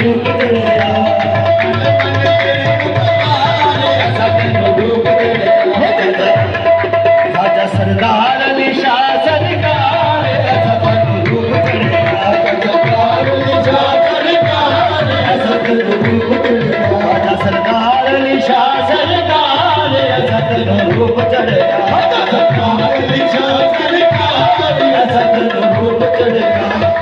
रूप चढ़या राजा सरदार अली शाह सरकार ऐसा रूप चढ़या राजा सरदार अली शाह सरकार ऐसा रूप चढ़या रूप चढ़या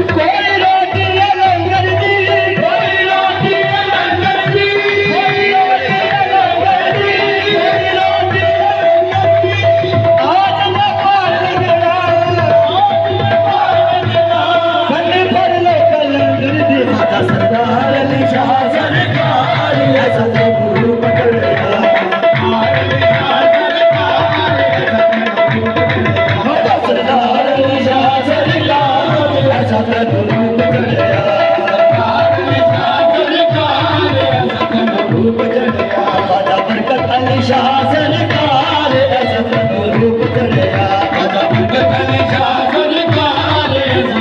कोई रोटी लंगर दी कोई रोटी लंगर दी कोई रोटी लंगर दी कोई रोटी लंगर दी आज मैं पार लगना बन्ने पर लो लंगर दी राजा सरदार अली शाह सरकार ऐसा रूप चढ़या सरदार अली शाह सरकार ऐसा रूप चढ़या रूप चढ़या राजा बरकत अली शाह सरकार ऐसा रूप चढ़या राजा बरकत अली शाह सरकार ऐसा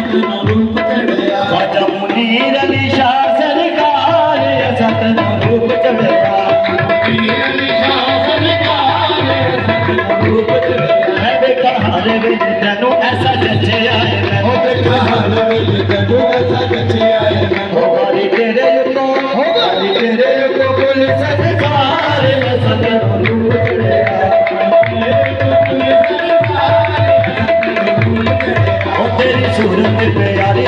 रूप चढ़या राजा मुनीर अली शाह सरकार ऐसा रूप चढ़या रूप चढ़या मैं देखा हारे विच तैनू ऐसा जचया है मैं देखा हारे विच तैनू ऐसा जचया है हो गाली तेरे को पुलिस सरकार ऐसा रूप चढ़या ओ तेरी सूरत प्यारी